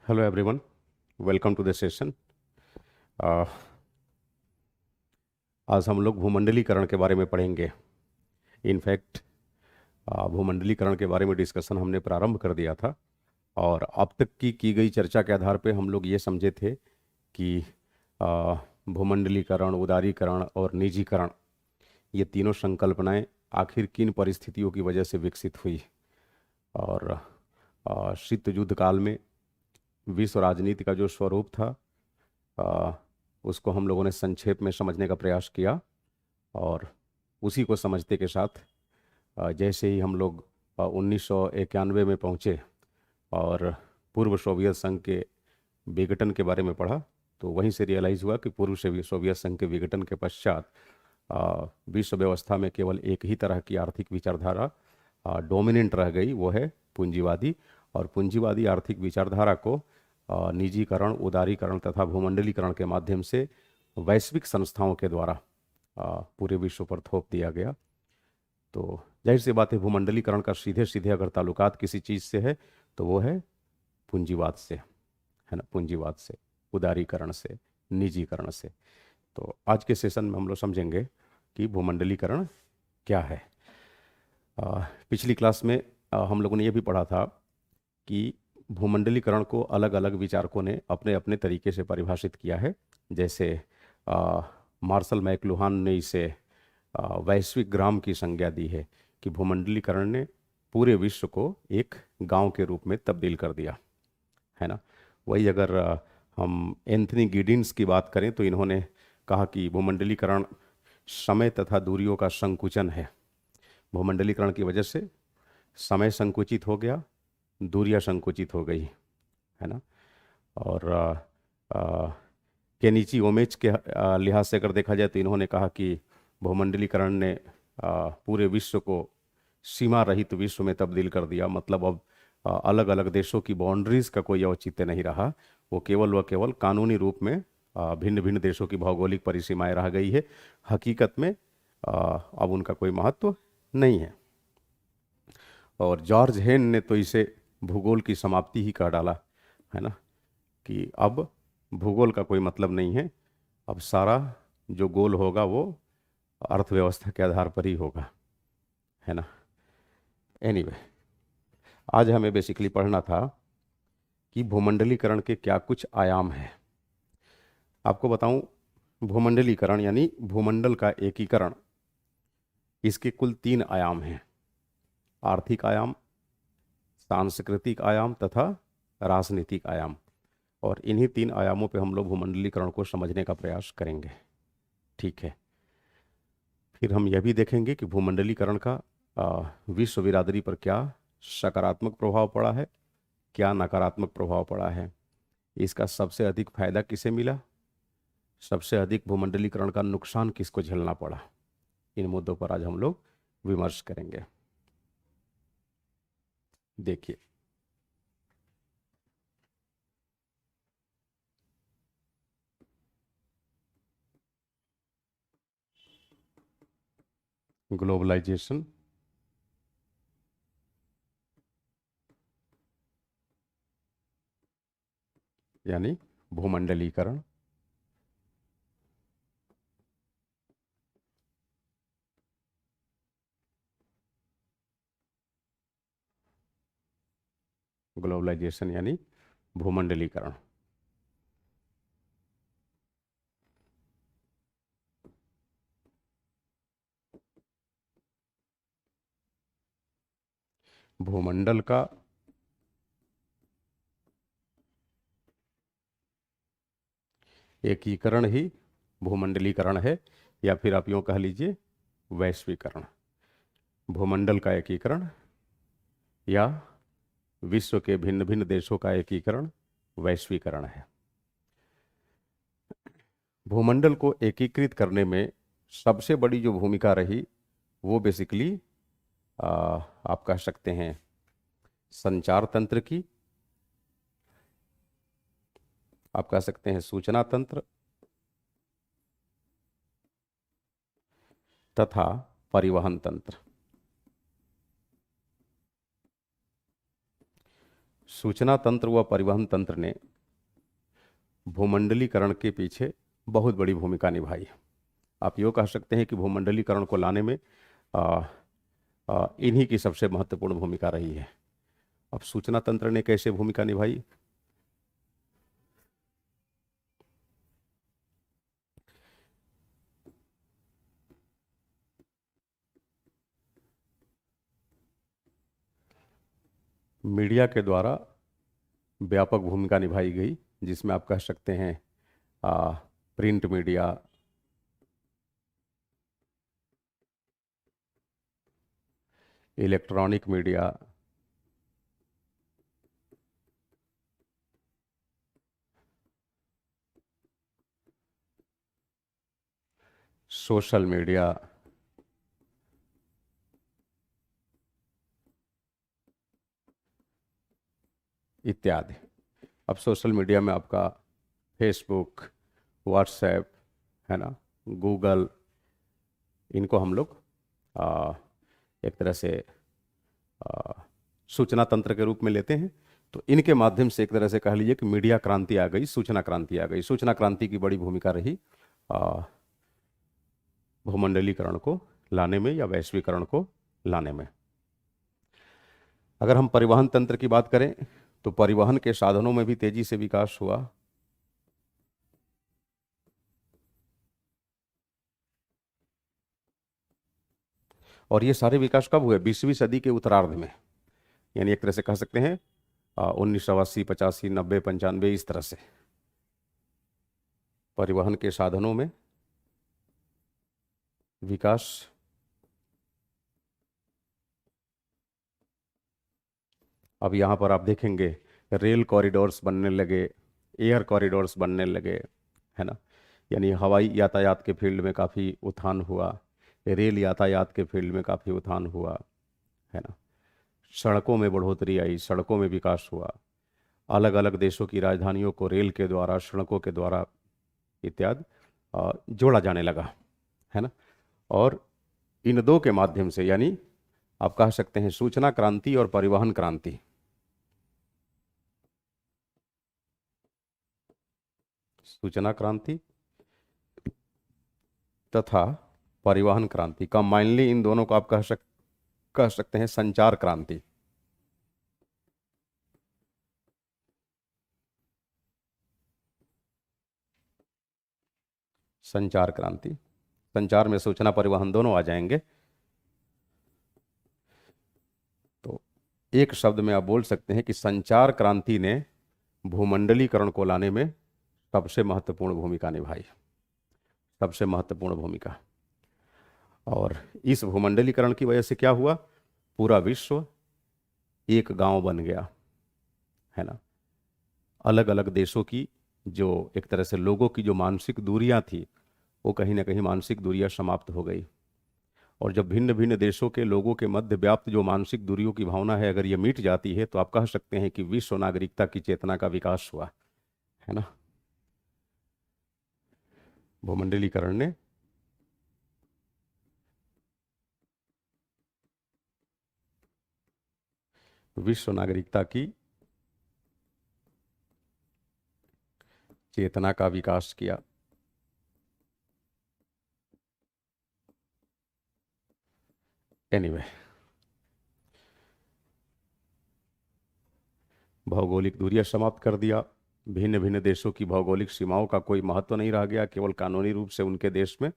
Hello everyone, welcome to the session. आज हम लोग भूमंडलीकरण के बारे में पढ़ेंगे। इनफैक्ट भूमंडलीकरण के बारे में डिस्कशन हमने प्रारंभ कर दिया था और अब तक की गई चर्चा के आधार पे हम लोग ये समझे थे कि भूमंडलीकरण, उदारीकरण और निजीकरण, ये तीनों संकल्पनाएं आखिर किन परिस्थितियों की वजह से विकसित हुई। और शीत युद्ध काल में विश्व राजनीति का जो स्वरूप था, आ, उसको हम लोगों ने संक्षेप में समझने का प्रयास किया। और उसी को समझते के साथ जैसे ही हम लोग 1991 में पहुँचे और पूर्व सोवियत संघ के विघटन के बारे में पढ़ा, तो वहीं से रियलाइज़ हुआ कि पूर्व सोवियत संघ के विघटन के पश्चात विश्व व्यवस्था में केवल एक ही तरह की आर्थिक विचारधारा डोमिनेंट रह गई, वो है पूंजीवादी। और पूंजीवादी आर्थिक विचारधारा को निजीकरण, उदारीकरण तथा भूमंडलीकरण के माध्यम से वैश्विक संस्थाओं के द्वारा पूरे विश्व पर थोप दिया गया। तो जाहिर सी बात है, भूमंडलीकरण का सीधे सीधे अगर ताल्लुकात किसी चीज़ से है तो वो है पूंजीवाद से, है ना, पूंजीवाद से, उदारीकरण से, निजीकरण से। तो आज के सेशन में हम लोग समझेंगे कि भूमंडलीकरण क्या है। पिछली क्लास में हम लोगों ने ये भी पढ़ा था कि भूमंडलीकरण को अलग अलग विचारकों ने अपने अपने तरीके से परिभाषित किया है। जैसे मार्शल मैकलुहान ने इसे वैश्विक ग्राम की संज्ञा दी है कि भूमंडलीकरण ने पूरे विश्व को एक गांव के रूप में तब्दील कर दिया, है ना। वही अगर हम एंथनी गिडिन्स की बात करें तो इन्होंने कहा कि भूमंडलीकरण समय तथा दूरियों का संकुचन है। भूमंडलीकरण की वजह से समय संकुचित हो गया, दूरियां संकुचित हो गई, है ना। और केनिची ओमेच के लिहाज से अगर देखा जाए तो इन्होंने कहा कि भूमंडलीकरण ने पूरे विश्व को सीमा रहित विश्व में तब्दील कर दिया। मतलब अब अलग अलग देशों की बाउंड्रीज का कोई औचित्य नहीं रहा, वो केवल व केवल कानूनी रूप में भिन्न भिन्न देशों की भौगोलिक परिसीमाएं रह गई है। हकीकत में अब उनका कोई महत्व नहीं है। और जॉर्ज हेन ने तो इसे भूगोल की समाप्ति ही कह डाला, है ना, कि अब भूगोल का कोई मतलब नहीं है, अब सारा जो गोल होगा वो अर्थव्यवस्था के आधार पर ही होगा, है ना। एनीवे, आज हमें बेसिकली पढ़ना था कि भूमंडलीकरण के क्या कुछ आयाम हैं। आपको बताऊं, भूमंडलीकरण यानी भूमंडल का एकीकरण, इसके कुल 3 आयाम हैं: आर्थिक आयाम, सांस्कृतिक आयाम तथा राजनीतिक आयाम। और इन्हीं 3 आयामों पे हम लोग भूमंडलीकरण को समझने का प्रयास करेंगे, ठीक है। फिर हम यह भी देखेंगे कि भूमंडलीकरण का विश्व बिरादरी पर क्या सकारात्मक प्रभाव पड़ा है, क्या नकारात्मक प्रभाव पड़ा है, इसका सबसे अधिक फायदा किसे मिला, सबसे अधिक भूमंडलीकरण का नुकसान किसको झेलना पड़ा। इन मुद्दों पर आज हम लोग विमर्श करेंगे। देखिए, ग्लोबलाइजेशन, यानी भूमंडलीकरण, ग्लोबलाइजेशन यानी भूमंडलीकरण। भूमंडल का एकीकरण ही भूमंडलीकरण है, या फिर आप यूं कह लीजिए वैश्वीकरण। भूमंडल का एकीकरण या विश्व के भिन्न भिन्न देशों का एकीकरण वैश्वीकरण है। भूमंडल को एकीकृत करने में सबसे बड़ी जो भूमिका रही वो बेसिकली आप कह सकते हैं संचार तंत्र की, आप कह सकते हैं सूचना तंत्र तथा परिवहन तंत्र। सूचना तंत्र व परिवहन तंत्र ने भूमंडलीकरण के पीछे बहुत बड़ी भूमिका निभाई है। आप यूँ कह सकते हैं कि भूमंडलीकरण को लाने में आ, इन्हीं की सबसे महत्वपूर्ण भूमिका रही है। अब सूचना तंत्र ने कैसे भूमिका निभाई? मीडिया के द्वारा व्यापक भूमिका निभाई गई, जिसमें आप कह सकते हैं print media, electronic media, social media, इत्यादि। अब सोशल मीडिया में आपका फेसबुक, व्हाट्सएप, है ना, गूगल, इनको हम लोग आ, एक तरह से आ, सूचना तंत्र के रूप में लेते हैं। तो इनके माध्यम से एक तरह से कह लीजिए कि मीडिया क्रांति आ गई, सूचना क्रांति आ गई। सूचना क्रांति की बड़ी भूमिका रही भूमंडलीकरण को लाने में या वैश्वीकरण को लाने में। अगर हम परिवहन तंत्र की बात करें तो परिवहन के साधनों में भी तेजी से विकास हुआ। और ये सारे विकास कब हुए? 20वीं सदी के उत्तरार्ध में, यानी एक तरह से कह सकते हैं 1980, 85, 90, 95, इस तरह से परिवहन के साधनों में विकास अब यहाँ पर आप देखेंगे रेल कॉरिडोर्स बनने लगे, एयर कॉरिडोर्स बनने लगे, है ना। यानी हवाई यातायात के फील्ड में काफ़ी उत्थान हुआ, रेल यातायात के फील्ड में काफ़ी उत्थान हुआ, है ना। सड़कों में बढ़ोतरी आई, सड़कों में विकास हुआ। अलग अलग देशों की राजधानियों को रेल के द्वारा, सड़कों के द्वारा इत्यादि जोड़ा जाने लगा, है ना। और इन दो के माध्यम से, यानी आप कह सकते हैं सूचना क्रांति और परिवहन क्रांति, सूचना क्रांति तथा परिवहन क्रांति, कंबाइनली इन दोनों को आप कह सकते हैं संचार क्रांति। संचार क्रांति, संचार में सूचना परिवहन दोनों आ जाएंगे। तो एक शब्द में आप बोल सकते हैं कि संचार क्रांति ने भूमंडलीकरण को लाने में सबसे महत्वपूर्ण भूमिका निभाई, सबसे महत्वपूर्ण भूमिका। और इस भूमंडलीकरण की वजह से क्या हुआ? पूरा विश्व एक गांव बन गया, है ना। अलग अलग देशों की जो एक तरह से लोगों की जो मानसिक दूरियां थी, वो कहीं ना कहीं मानसिक दूरियां समाप्त हो गई। और जब भिन्न भिन्न देशों के लोगों के मध्य व्याप्त जो मानसिक दूरियों की भावना है, अगर ये मिट जाती है, तो आप कह सकते हैं कि विश्व नागरिकता की चेतना का विकास हुआ, है ना। भूमंडलीकरण ने विश्व नागरिकता की चेतना का विकास किया। एनीवे, भौगोलिक दूरियां समाप्त कर दिया। भिन्न भिन्न देशों की भौगोलिक सीमाओं का कोई महत्व नहीं रह गया। केवल कानूनी रूप से उनके देश में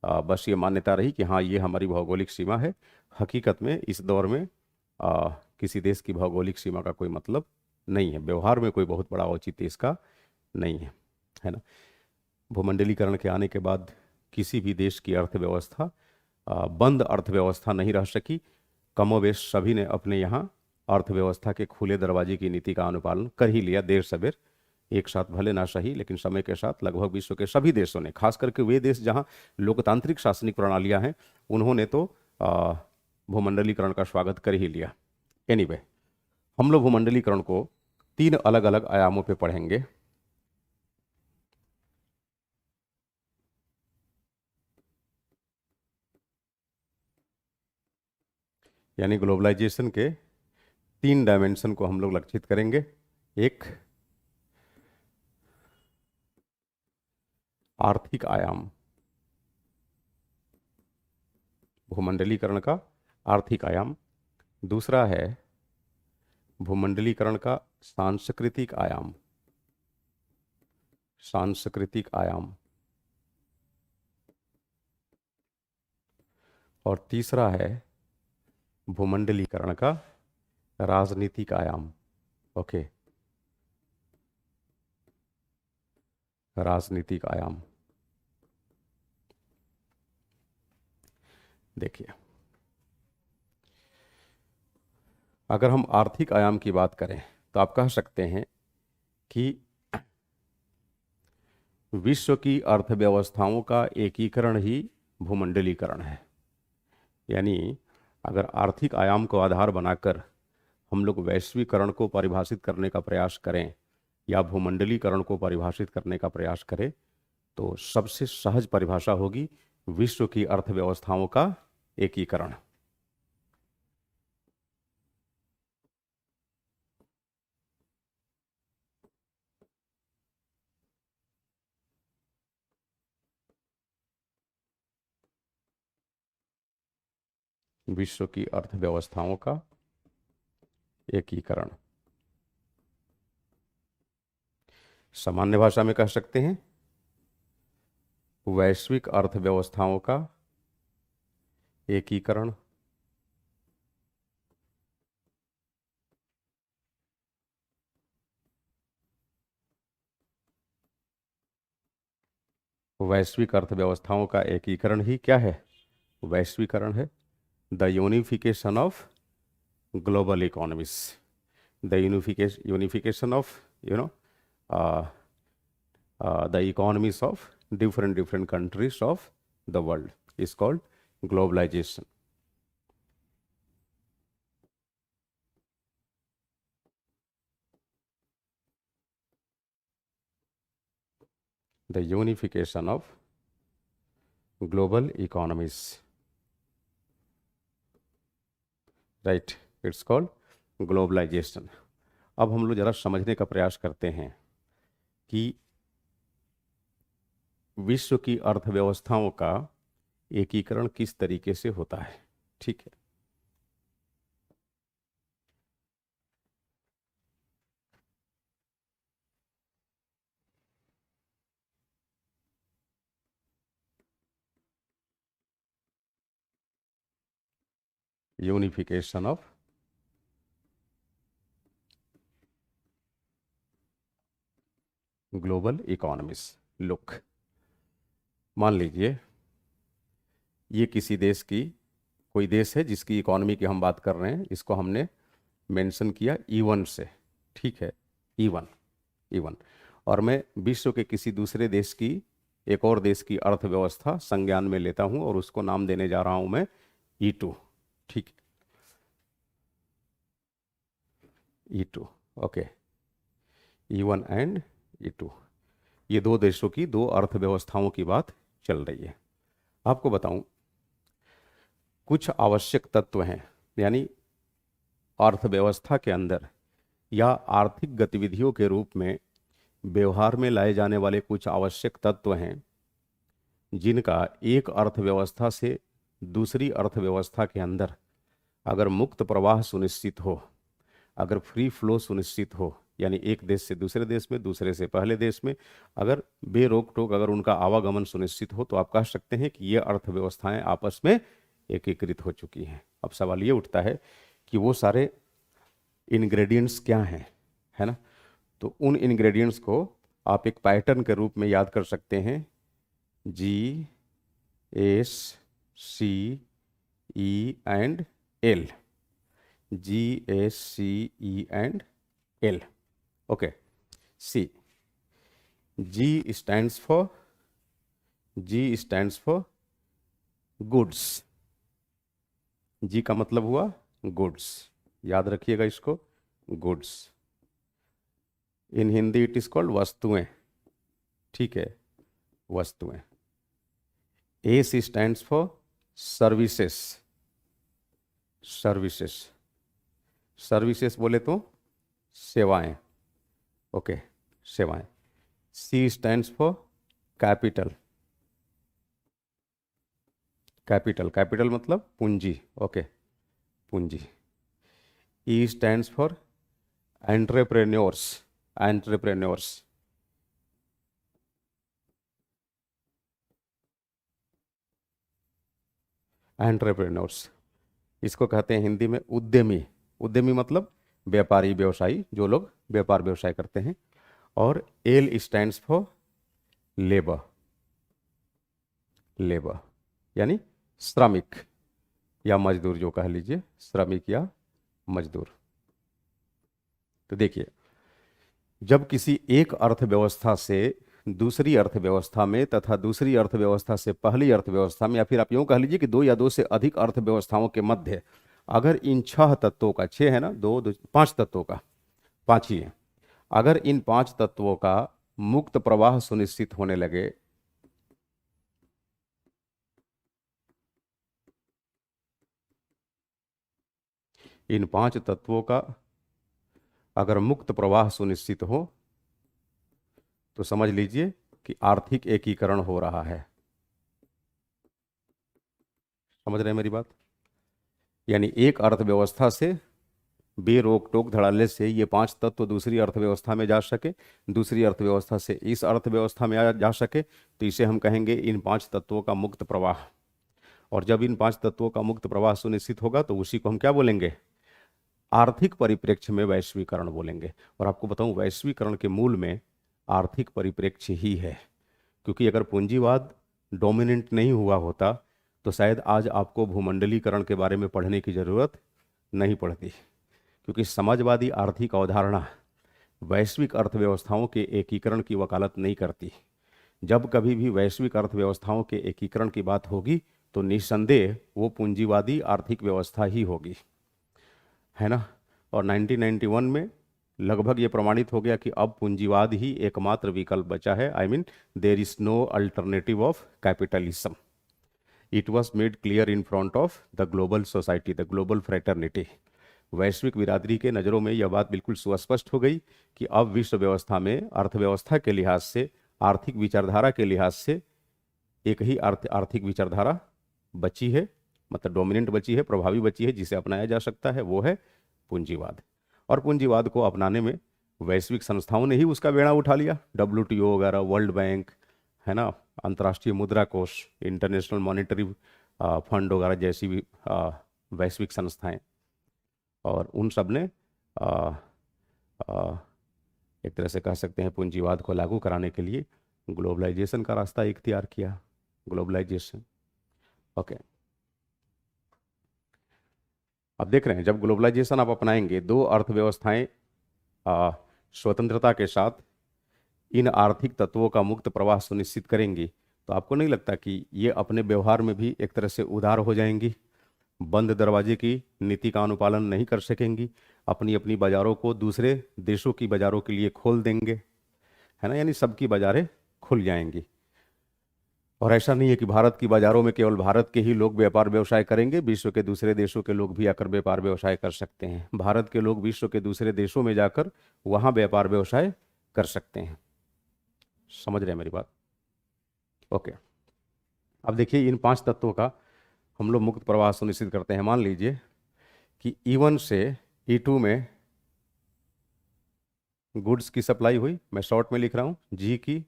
बस ये मान्यता रही कि हाँ, ये हमारी भौगोलिक सीमा है। हकीकत में इस दौर में किसी देश की भौगोलिक सीमा का कोई मतलब नहीं है, व्यवहार में कोई बहुत बड़ा औचित्य इसका नहीं है ना। भूमंडलीकरण के आने के बाद किसी भी देश की अर्थव्यवस्था बंद अर्थव्यवस्था नहीं रह सकी। कमोबेश सभी ने अपने यहाँ अर्थव्यवस्था के खुले दरवाजे की नीति का अनुपालन कर ही लिया, देर सवेर, एक साथ भले ना सही, लेकिन समय के साथ लगभग विश्व के सभी देशों ने, खास करके वे देश जहाँ लोकतांत्रिक शासनिक प्रणालियाँ हैं, उन्होंने तो भूमंडलीकरण का स्वागत कर ही लिया। एनीवे, हम लोग भूमंडलीकरण को 3 अलग अलग आयामों पे पढ़ेंगे। यानी ग्लोबलाइजेशन के 3 डायमेंशन को हम लोग लक्षित करेंगे। एक, आर्थिक आयाम, भूमंडलीकरण का आर्थिक आयाम। दूसरा है भूमंडलीकरण का सांस्कृतिक आयाम, सांस्कृतिक आयाम। और तीसरा है भूमंडलीकरण का राजनीतिक आयाम। ओके, राजनीतिक आयाम। देखिए, अगर हम आर्थिक आयाम की बात करें तो आप कह सकते हैं कि विश्व की अर्थव्यवस्थाओं का एकीकरण ही भूमंडलीकरण है। यानी अगर आर्थिक आयाम को आधार बनाकर हम लोग वैश्वीकरण को परिभाषित करने का प्रयास करें या भूमंडलीकरण को परिभाषित करने का प्रयास करें तो सबसे सहज परिभाषा होगी विश्व की अर्थव्यवस्थाओं का एकीकरण। विश्व की अर्थव्यवस्थाओं का एकीकरण, सामान्य भाषा में कह सकते हैं वैश्विक अर्थव्यवस्थाओं का एकीकरण। वैश्विक अर्थव्यवस्थाओं का एकीकरण ही क्या है? वैश्वीकरण है। The unification of global economies, the unification of the economies of different countries of the world is called globalization. The unification of global economies, right? It's called globalization. अब हम लोग जरा समझने का प्रयास करते हैं कि विश्व की अर्थव्यवस्थाओं का एकीकरण किस तरीके से होता है। ठीक है, unification of global economies. Look, मान लीजिए ये किसी देश की, कोई देश है जिसकी इकोनॉमी की हम बात कर रहे हैं, इसको हमने मेंशन किया E1 से। ठीक है, E1, E1। और मैं विश्व के किसी दूसरे देश की, एक और देश की अर्थव्यवस्था संज्ञान में लेता हूं और उसको नाम देने जा रहा हूं मैं E2। ठीक है, E2। Okay, E1 and E2, ये दो देशों की दो अर्थव्यवस्थाओं की बात चल रही है। आपको बताऊं, कुछ आवश्यक तत्व हैं, यानी अर्थव्यवस्था के अंदर या आर्थिक गतिविधियों के रूप में व्यवहार में लाए जाने वाले कुछ आवश्यक तत्व हैं जिनका एक अर्थव्यवस्था से दूसरी अर्थव्यवस्था के अंदर अगर मुक्त प्रवाह सुनिश्चित हो, अगर फ्री फ्लो सुनिश्चित हो, यानी एक देश से दूसरे देश में, दूसरे से पहले देश में अगर बेरोक टोक अगर उनका आवागमन सुनिश्चित हो, तो आप कह सकते हैं कि ये अर्थव्यवस्थाएं आपस में एकीकृत हो चुकी हैं। अब सवाल ये उठता है कि वो सारे इंग्रेडिएंट्स क्या हैं, है ना? तो उन इंग्रेडिएंट्स को आप एक पैटर्न के रूप में याद कर सकते हैं, G, S, C, E and L। G, S, C, E and L। Okay, C, G stands for goods. G का मतलब हुआ गुड्स, याद रखिएगा इसको, goods. In Hindi it is called वस्तुएं। ठीक है, वस्तुएं। A stands for services, services. Services बोले तो सेवाएं, ओके, सेवाएं। C stands for capital, capital, capital मतलब पूंजी, ओके, पूंजी। E stands for entrepreneurs, entrepreneurs. Entrepreneurs, इसको कहते हैं हिंदी में उद्यमी। उद्यमी मतलब व्यापारी, व्यवसायी, जो लोग व्यापार व्यवसाय करते हैं। और L stands for labour, labour यानी श्रमिक या मजदूर, जो कह लीजिए, श्रमिक या मजदूर। तो देखिए, जब किसी एक अर्थव्यवस्था से दूसरी अर्थव्यवस्था में तथा दूसरी अर्थव्यवस्था से पहली अर्थव्यवस्था में, या फिर आप यूं कह लीजिए कि दो या दो से अधिक अर्थव्यवस्थाओं के मध्य, अगर इन छह तत्वों का, छह है ना, दो पांच तत्वों का, पांच ही है, अगर इन पांच तत्वों का मुक्त प्रवाह सुनिश्चित होने लगे, इन पांच तत्वों का अगर मुक्त प्रवाह सुनिश्चित हो, तो समझ लीजिए कि आर्थिक एकीकरण हो रहा है। समझ रहे हैं मेरी बात? यानी एक अर्थव्यवस्था से बेरोक टोक धड़ल्ले से ये पांच तत्व दूसरी अर्थव्यवस्था में जा सके, दूसरी अर्थव्यवस्था से इस अर्थव्यवस्था में जा सके, तो इसे हम कहेंगे इन पांच तत्वों का मुक्त प्रवाह। और जब इन पांच तत्वों का मुक्त प्रवाह सुनिश्चित होगा, तो उसी को हम क्या बोलेंगे? आर्थिक परिप्रेक्ष्य में वैश्वीकरण बोलेंगे। और आपको बताऊं, वैश्वीकरण के मूल में आर्थिक परिप्रेक्ष्य ही है। क्योंकि अगर पूंजीवाद डोमिनेंट नहीं हुआ होता, तो शायद आज आपको भूमंडलीकरण के बारे में पढ़ने की जरूरत नहीं पड़ती। क्योंकि समाजवादी आर्थिक अवधारणा वैश्विक अर्थव्यवस्थाओं के एकीकरण की वकालत नहीं करती। जब कभी भी वैश्विक अर्थव्यवस्थाओं के एकीकरण की बात होगी, तो निस्संदेह वो पूंजीवादी आर्थिक व्यवस्था ही होगी, है ना। और 1991 में लगभग ये प्रमाणित हो गया कि अब पूंजीवाद ही एकमात्र विकल्प बचा है। I mean there is no alternative of capitalism. It was made clear in front of the global society, the global fraternity. वैश्विक बिरादरी के नज़रों में यह बात बिल्कुल सुस्पष्ट हो गई कि अब विश्व व्यवस्था में अर्थव्यवस्था के लिहाज से, आर्थिक विचारधारा के लिहाज से एक ही आर्थिक विचारधारा बची है, मतलब डोमिनेंट बची है, प्रभावी बची है, जिसे अपनाया जा सकता है, वो है पूंजीवाद। और पूंजीवाद को अपनाने में वैश्विक संस्थाओं ने ही उसका बेड़ा उठा लिया। WTO वगैरह, वर्ल्ड बैंक, है ना, अंतर्राष्ट्रीय मुद्रा कोष, इंटरनेशनल मॉनेटरी फंड वगैरह जैसी भी वैश्विक संस्थाएं, और उन सब ने एक तरह से कह सकते हैं पूंजीवाद को लागू कराने के लिए ग्लोबलाइजेशन का रास्ता इख्तियार किया। Globalization, okay. अब देख रहे हैं, जब ग्लोबलाइजेशन आप अपनाएंगे, दो अर्थव्यवस्थाएं स्वतंत्रता के साथ इन आर्थिक तत्वों का मुक्त प्रवाह सुनिश्चित करेंगी, तो आपको नहीं लगता कि ये अपने व्यवहार में भी एक तरह से उदार हो जाएंगी? बंद दरवाजे की नीति का अनुपालन नहीं कर सकेंगी, अपनी अपनी बाजारों को दूसरे देशों की बाजारों के लिए खोल देंगे, है ना, यानी सबकी बाजारें खुल जाएंगी। और ऐसा नहीं है कि भारत की बाजारों में केवल भारत के ही लोग व्यापार व्यवसाय करेंगे, विश्व के दूसरे देशों के लोग भी आकर व्यापार व्यवसाय कर सकते हैं। भारत के लोग विश्व के दूसरे देशों में जाकर वहां व्यापार व्यवसाय कर सकते हैं। समझ रहे हैं मेरी बात? ओके। अब देखिए, इन पांच तत्वों का हम लोग मुक्त प्रवाह सुनिश्चित करते हैं। मान लीजिए कि E1 से E2 में गुड्स की सप्लाई हुई, मैं शॉर्ट में लिख रहा हूं, G की,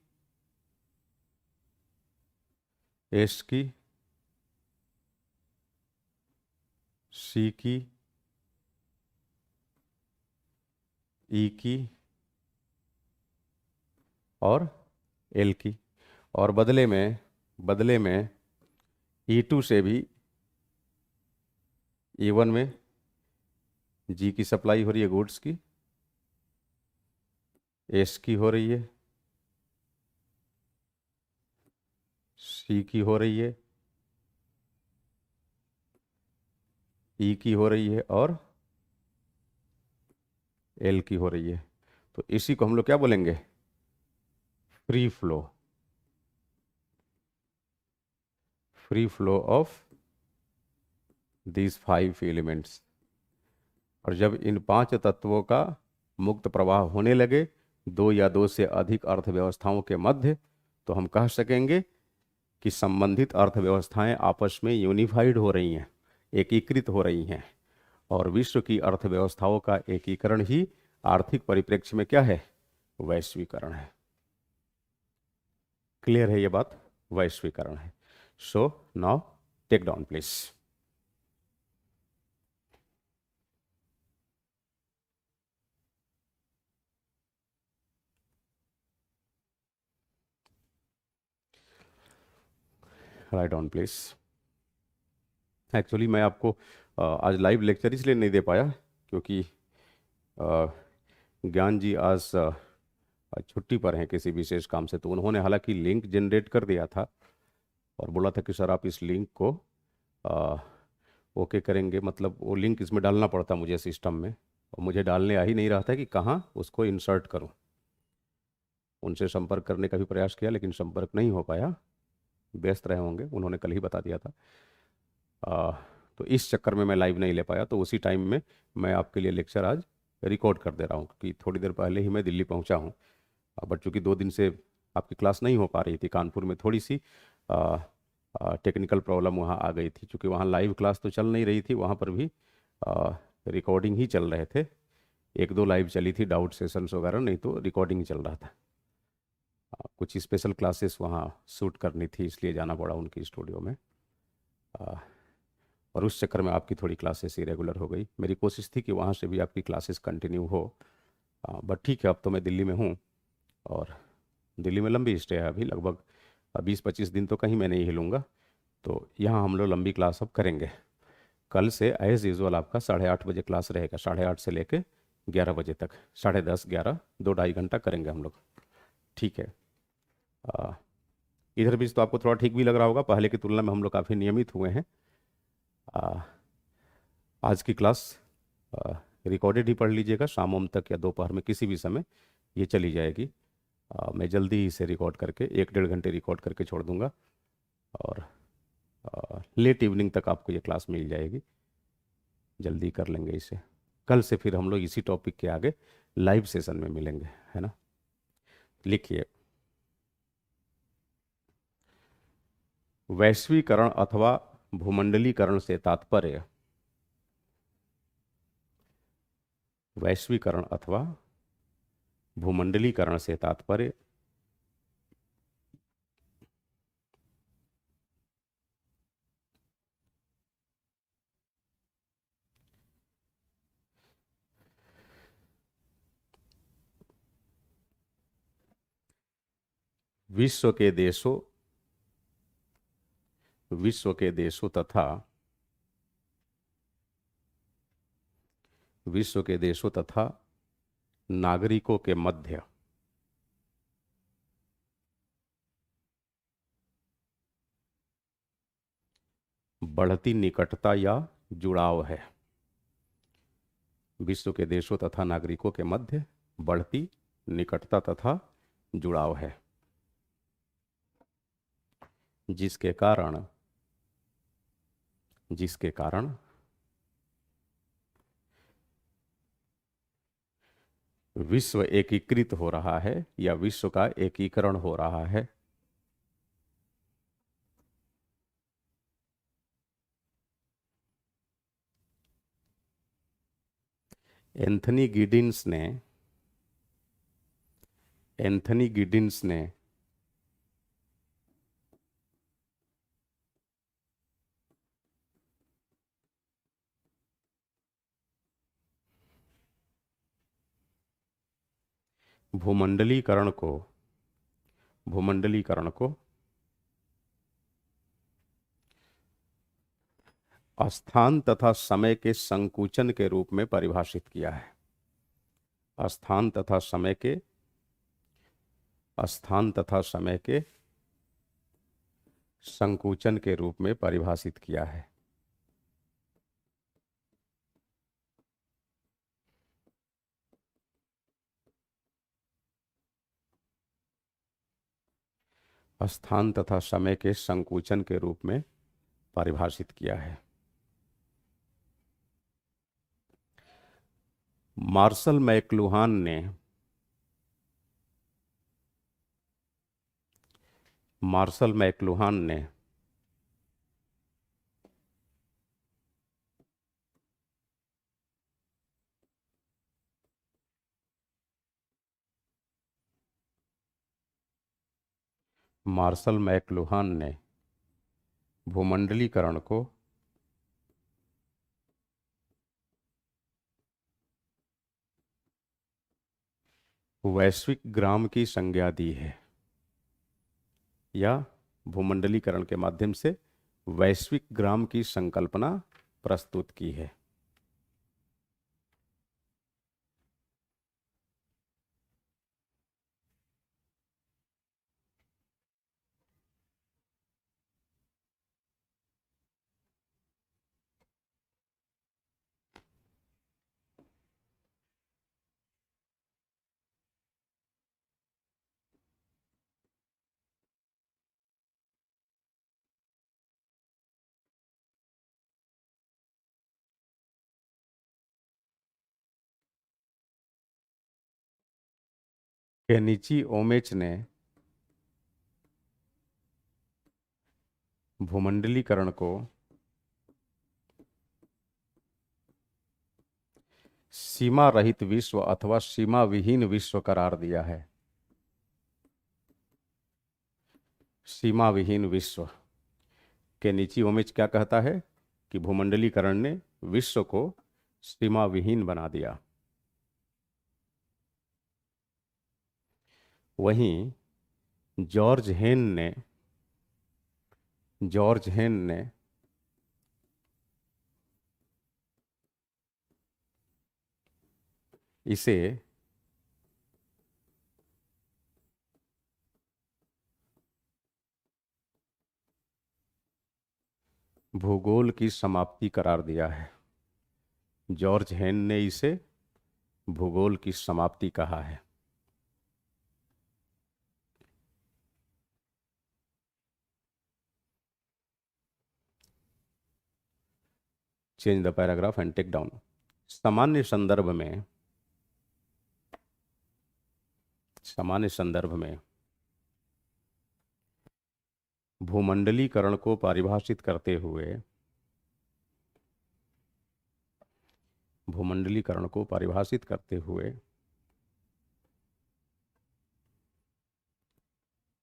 S की, C की, E की और L की। और बदले में E2 से भी E1 में G की सप्लाई हो रही है गुड्स की, S की हो रही है, C की हो रही है, E की हो रही है और L की हो रही है। तो इसी को हम लोग क्या बोलेंगे? Free flow, free flow of these 5 elements, और जब इन पांच तत्वों का मुक्त प्रवाह होने लगे दो या दो से अधिक अर्थव्यवस्थाओं के मध्य, तो हम कह सकेंगे कि संबंधित अर्थव्यवस्थाएं आपस में यूनिफाइड हो रही हैं, एकीकृत हो रही हैं। और विश्व की अर्थव्यवस्थाओं का एकीकरण ही आर्थिक परिप्रेक्ष्य में क्या है? वैश्वीकरण है। क्लियर है ये बात? वैश्वीकरण है। So now take down please. Write down please. Actually मैं आपको आज लाइव लेक्चर इसलिए नहीं दे पाया क्योंकि अ, ज्ञान जी आज छुट्टी पर हैं किसी विशेष काम से। तो उन्होंने हालांकि लिंक जनरेट कर दिया था और बोला था कि सर आप इस लिंक को ओके करेंगे, मतलब वो लिंक इसमें डालना पड़ता मुझे सिस्टम में, और मुझे डालने आ ही नहीं रहा था कि कहाँ उसको इंसर्ट करूँ। उनसे संपर्क करने का भी प्रयास किया लेकिन संपर्क नहीं हो पाया, व्यस्त रहे होंगे, उन्होंने कल ही बता दिया था। आ, तो इस चक्कर में मैं लाइव नहीं ले पाया। तो उसी टाइम में मैं आपके लिए लेक्चर आज रिकॉर्ड कर दे रहा हूँ कि थोड़ी देर पहले ही मैं दिल्ली पहुँचा हूँ। बट चूँकि 2 दिन से आपकी क्लास नहीं हो पा रही थी, कानपुर में थोड़ी सी टेक्निकल प्रॉब्लम वहाँ आ गई थी। चूँकि वहाँ लाइव क्लास तो चल नहीं रही थी, वहाँ पर भी रिकॉर्डिंग ही चल रहे थे। 1-2 लाइव चली थी, डाउट सेशंस वगैरह, नहीं तो रिकॉर्डिंग ही चल रहा था। कुछ स्पेशल क्लासेस वहाँ शूट करनी थी, इसलिए जाना पड़ा उनकी स्टूडियो में। और उस चक्कर में आपकी थोड़ी क्लासेस इरेगुलर हो गई। मेरी कोशिश थी कि वहाँ से भी आपकी क्लासेस कंटिन्यू हो, बट ठीक है, अब तो मैं दिल्ली में हूँ और दिल्ली में लंबी स्टे है अभी, लगभग 20-25 दिन तो कहीं मैं नहीं हिलूँगा। तो यहाँ हम लोग लंबी क्लास अब करेंगे। कल से एज यूजल आपका 8:30 बजे क्लास रहेगा, 8:30 से लेके 11 बजे तक, 10:30 11 2-2.5 घंटा करेंगे हम लोग। ठीक है। आ, इधर बीच तो आपको थोड़ा ठीक भी लग रहा होगा, पहले की तुलना में हम लोग काफ़ी नियमित हुए हैं। आज की क्लास रिकॉर्डेड ही पढ़ लीजिएगा, शाम वाम तक या दोपहर में किसी भी समय ये चली जाएगी। मैं जल्दी ही इसे रिकॉर्ड करके 1-1.5 घंटे रिकॉर्ड करके छोड़ दूंगा और लेट इवनिंग तक आपको ये क्लास मिल जाएगी। जल्दी कर लेंगे इसे। कल से फिर हम लोग इसी टॉपिक के आगे लाइव सेशन में मिलेंगे, है ना। लिखिए, वैश्वीकरण अथवा भूमंडलीकरण से तात्पर्य, वैश्वीकरण अथवा भूमंडलीकरण से तात्पर्य विश्व के देशों तथा विश्व के देशों तथा नागरिकों के मध्य बढ़ती निकटता या जुड़ाव है। विश्व के देशों तथा नागरिकों के मध्य बढ़ती निकटता तथा जुड़ाव है, जिसके कारण विश्व एकीकृत हो रहा है या विश्व का एकीकरण हो रहा है। एंथनी गिडिंस ने भूमंडलीकरण को स्थान तथा समय के संकुचन के रूप में परिभाषित किया है। स्थान तथा समय के संकुचन के रूप में परिभाषित किया है। स्थान तथा समय के संकुचन के रूप में परिभाषित किया है। मार्शल मैक्लुहान ने मार्शल मैक्लुहान ने मार्शल मैक्लुहान ने भूमंडलीकरण को वैश्विक ग्राम की संज्ञा दी है, या भूमंडलीकरण के माध्यम से वैश्विक ग्राम की संकल्पना प्रस्तुत की है। केनिची ओमेच ने भूमंडलीकरण को सीमा रहित विश्व अथवा सीमा विहीन विश्व करार दिया है। सीमा विहीन विश्व। केनिची ओमेच क्या कहता है कि भूमंडलीकरण ने विश्व को सीमा विहीन बना दिया। वहीं जॉर्ज हेन ने इसे भूगोल की समाप्ति करार दिया है। जॉर्ज हेन ने इसे भूगोल की समाप्ति कहा है। Change the paragraph and take down. सामान्य संदर्भ में भूमंडलीकरण को परिभाषित करते हुए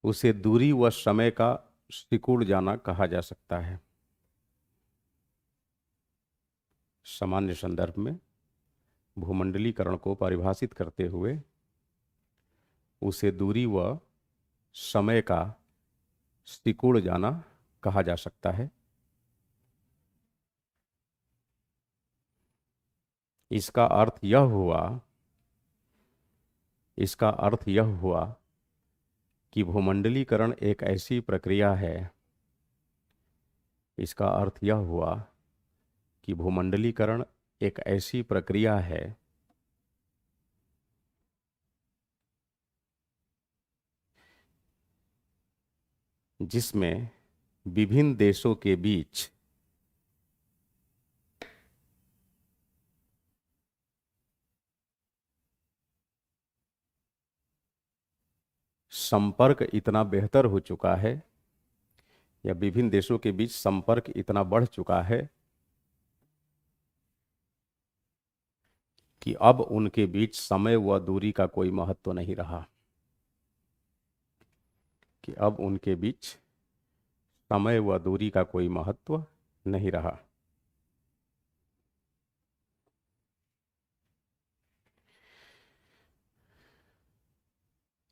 उसे दूरी व समय का सिकुड़ जाना कहा जा सकता है। सामान्य संदर्भ में भूमंडलीकरण को परिभाषित करते हुए उसे दूरी व समय का सिकुड़ जाना कहा जा सकता है। इसका अर्थ यह हुआ कि भूमंडलीकरण एक ऐसी प्रक्रिया है इसका अर्थ यह हुआ कि भूमंडलीकरण एक ऐसी प्रक्रिया है जिसमें विभिन्न देशों के बीच संपर्क इतना बेहतर हो चुका है, या विभिन्न देशों के बीच संपर्क इतना बढ़ चुका है कि अब उनके बीच समय व दूरी का कोई महत्व नहीं रहा।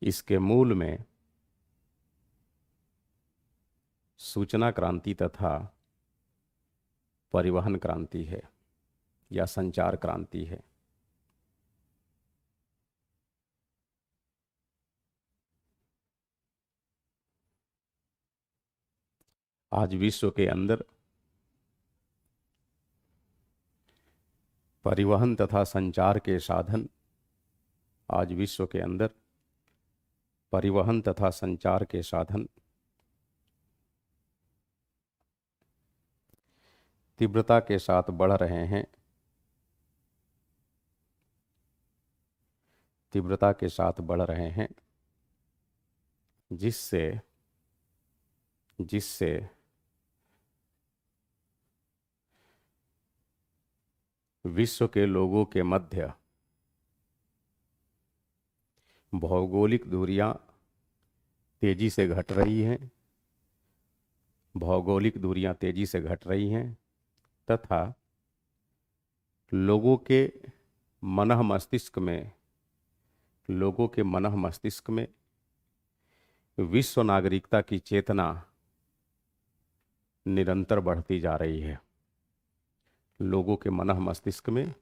इसके मूल में सूचना क्रांति तथा परिवहन क्रांति है, या संचार क्रांति है। आज विश्व के अंदर परिवहन तथा संचार के साधन तीव्रता के साथ बढ़ रहे हैं। तीव्रता के साथ बढ़ रहे हैं, जिससे जिससे विश्व के लोगों के मध्य भौगोलिक दूरियां तेजी से घट रही हैं, भौगोलिक दूरियां तेजी से घट रही हैं तथा लोगों के मनः मस्तिष्क में लोगों के मनः मस्तिष्क में विश्व नागरिकता की चेतना निरंतर बढ़ती जा रही है। लोगों के मनः मस्तिष्क में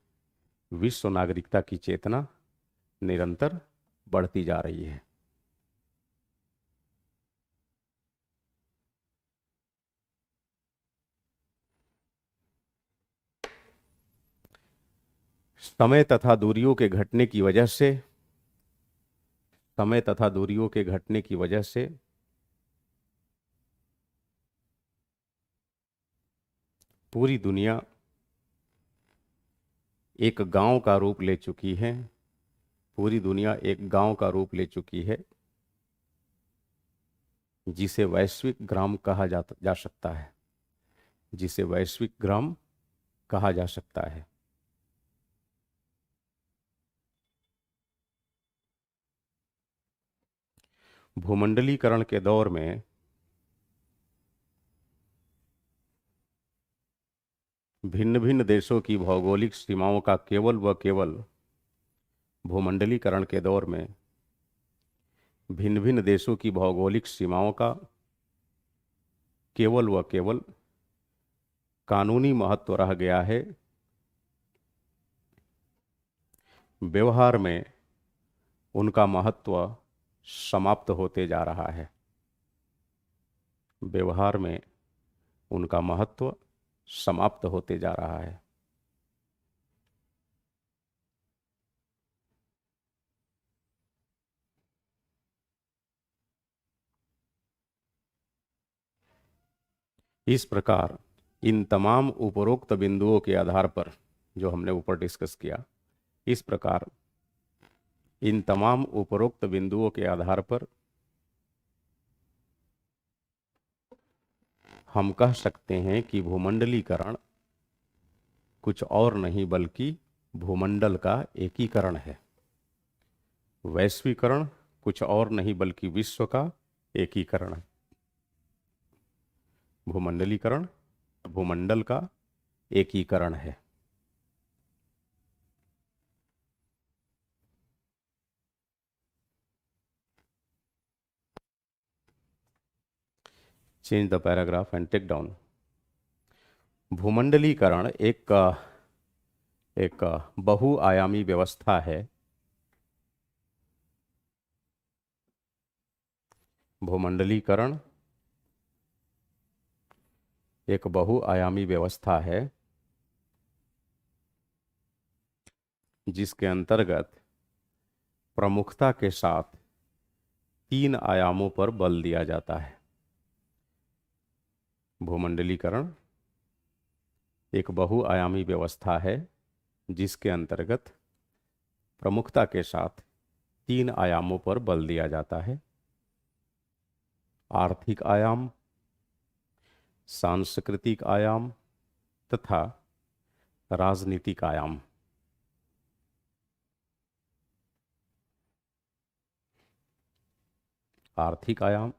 विश्व नागरिकता की चेतना निरंतर बढ़ती जा रही है। समय तथा दूरियों के घटने की वजह से समय तथा दूरियों के घटने की वजह से पूरी दुनिया एक गांव का रूप ले चुकी है। पूरी दुनिया एक गांव का रूप ले चुकी है, जिसे वैश्विक ग्राम कहा जा सकता है, जिसे वैश्विक ग्राम कहा जा सकता है। भूमंडलीकरण के दौर में भिन्न भिन्न देशों की भौगोलिक सीमाओं का केवल भूमंडलीकरण के दौर में भिन्न भिन्न देशों की भौगोलिक सीमाओं का केवल कानूनी महत्व रह गया है। व्यवहार में उनका महत्व समाप्त होते जा रहा है। व्यवहार में उनका महत्व समाप्त होते जा रहा है। इस प्रकार इन तमाम उपरोक्त बिंदुओं के आधार पर, जो हमने ऊपर डिस्कस किया, इस प्रकार इन तमाम उपरोक्त बिंदुओं के आधार पर हम कह सकते हैं कि भूमंडलीकरण कुछ और नहीं बल्कि भूमंडल का एकीकरण है। वैश्वीकरण कुछ और नहीं बल्कि विश्व का एकीकरण है। भूमंडलीकरण भूमंडल का एकीकरण है। Change the paragraph and take down. भूमंडलीकरण एक बहुआयामी व्यवस्था है। भूमंडलीकरण एक बहुआयामी व्यवस्था है, जिसके अंतर्गत प्रमुखता के साथ 3 आयामों पर बल दिया जाता है। भूमंडलीकरण एक बहुआयामी व्यवस्था है, जिसके अंतर्गत प्रमुखता के साथ 3 आयामों पर बल दिया जाता है। आर्थिक आयाम, सांस्कृतिक आयाम तथा राजनीतिक आयाम। आर्थिक आयाम,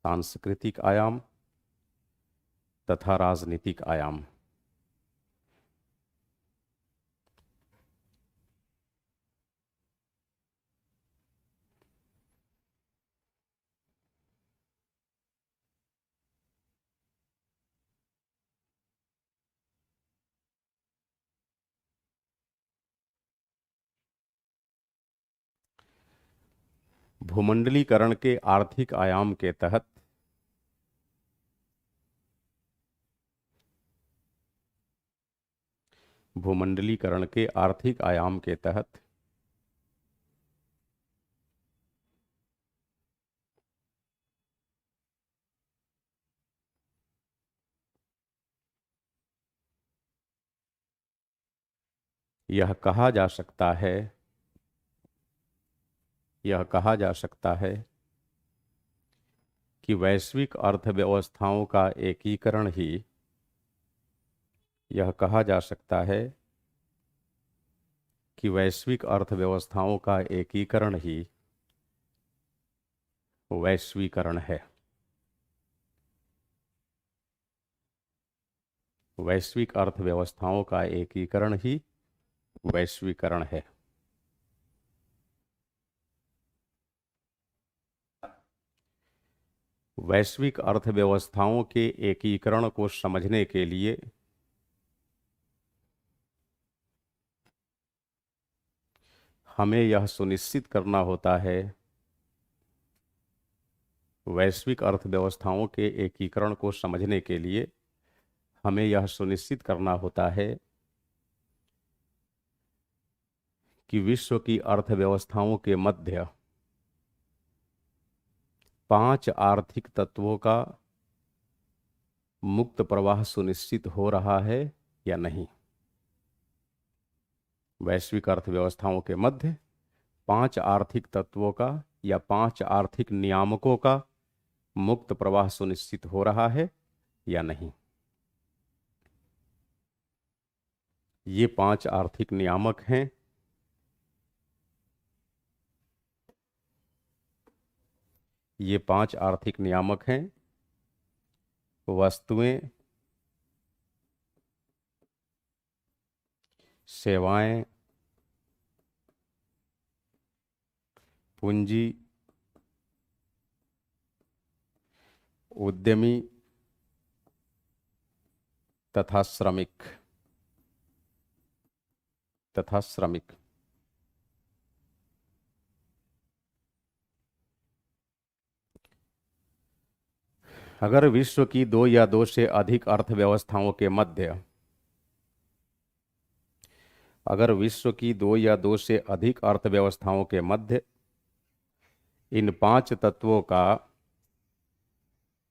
सांस्कृतिक आयाम तथा राजनीतिक आयाम। भूमंडलीकरण के आर्थिक आयाम के तहत भूमंडलीकरण के आर्थिक आयाम के तहत यह कहा जा सकता है यह कहा जा सकता है कि वैश्विक अर्थव्यवस्थाओं का एकीकरण ही यह कहा जा सकता है कि वैश्विक अर्थव्यवस्थाओं का एकीकरण ही वैश्वीकरण है। वैश्विक अर्थव्यवस्थाओं का एकीकरण ही वैश्वीकरण है। वैश्विक अर्थव्यवस्थाओं के एकीकरण को समझने के लिए हमें यह सुनिश्चित करना होता है, वैश्विक अर्थव्यवस्थाओं के एकीकरण को समझने के लिए हमें यह सुनिश्चित करना होता है कि विश्व की अर्थव्यवस्थाओं के मध्य 5 आर्थिक तत्वों का मुक्त प्रवाह सुनिश्चित हो रहा है या नहीं। वैश्विक अर्थव्यवस्थाओं के मध्य 5 आर्थिक तत्वों का या 5 आर्थिक नियामकों का मुक्त प्रवाह सुनिश्चित हो रहा है या नहीं। ये 5 आर्थिक नियामक हैं। ये 5 आर्थिक नियामक हैं: वस्तुएं, सेवाएं, पूंजी, उद्यमी तथा श्रमिक। अगर विश्व की 2 या 2 से अधिक अर्थव्यवस्थाओं के मध्य अगर विश्व की 2 या 2 से अधिक अर्थव्यवस्थाओं के मध्य इन 5 तत्वों का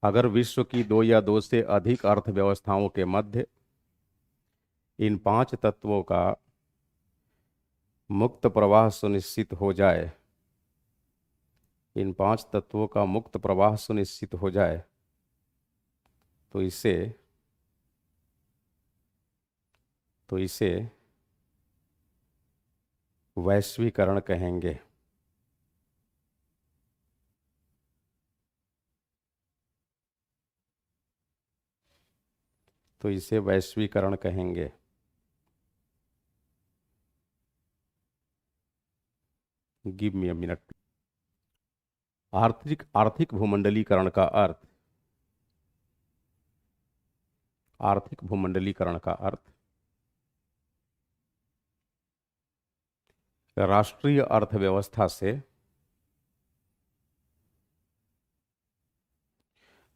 अगर विश्व की 2 या 2 से अधिक अर्थव्यवस्थाओं के मध्य इन 5 तत्वों का मुक्त प्रवाह सुनिश्चित हो जाए, इन 5 तत्वों का मुक्त प्रवाह सुनिश्चित हो जाए, तो इसे वैश्वीकरण कहेंगे। तो इसे वैश्वीकरण कहेंगे। Give me a minute. आर्थिक भूमंडलीकरण का अर्थ आर्थिक भूमंडलीकरण का अर्थ राष्ट्रीय अर्थव्यवस्था से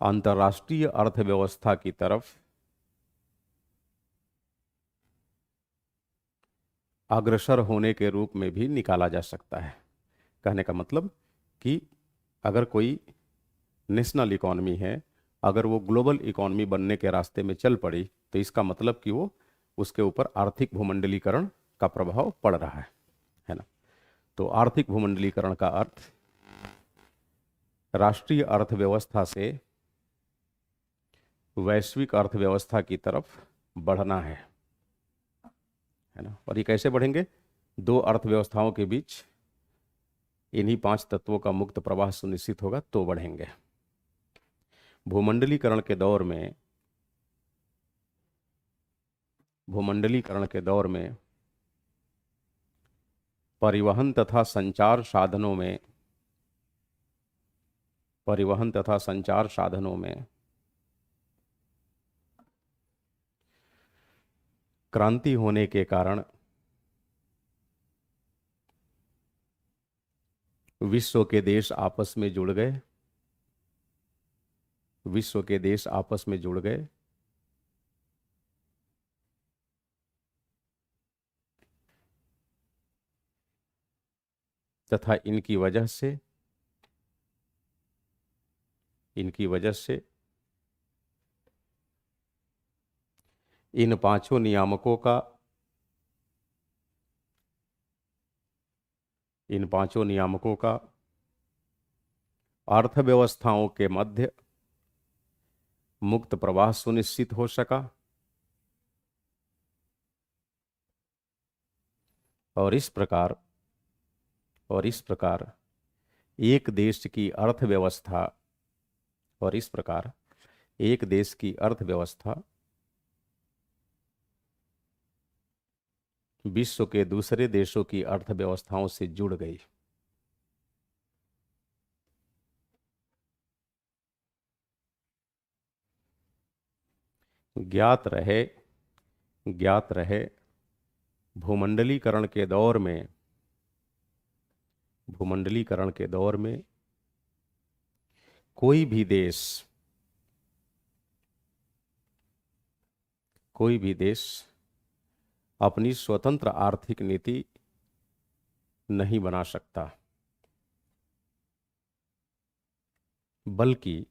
अंतर्राष्ट्रीय अर्थव्यवस्था की तरफ अग्रसर होने के रूप में भी निकाला जा सकता है। कहने का मतलब कि अगर कोई नेशनल इकॉनमी है, अगर वो ग्लोबल इकॉनमी बनने के रास्ते में चल पड़ी, तो इसका मतलब कि वो उसके ऊपर आर्थिक भूमंडलीकरण का प्रभाव पड़ रहा है ना। तो आर्थिक भूमंडलीकरण का अर्थ राष्ट्रीय अर्थव्यवस्था से वैश्विक अर्थव्यवस्था की तरफ बढ़ना है ना। और ये कैसे बढ़ेंगे? 2 अर्थव्यवस्थाओं के बीच इन्हीं 5 तत्वों का मुक्त प्रवाह सुनिश्चित होगा तो बढ़ेंगे। भूमंडलीकरण के दौर में परिवहन तथा संचार साधनों में क्रांति होने के कारण विश्व के देश आपस में जुड़ गए। तथा इनकी वजह से इन 5 नियामकों का इन पांचों नियामकों का अर्थव्यवस्थाओं के मध्य मुक्त प्रवाह सुनिश्चित हो सका और इस प्रकार एक देश की अर्थव्यवस्था और इस प्रकार एक देश की अर्थव्यवस्था विश्व के दूसरे देशों की अर्थव्यवस्थाओं से जुड़ गई। ज्ञात रहे भूमंडलीकरण के दौर में कोई भी देश अपनी स्वतंत्र आर्थिक नीति नहीं बना सकता, बल्कि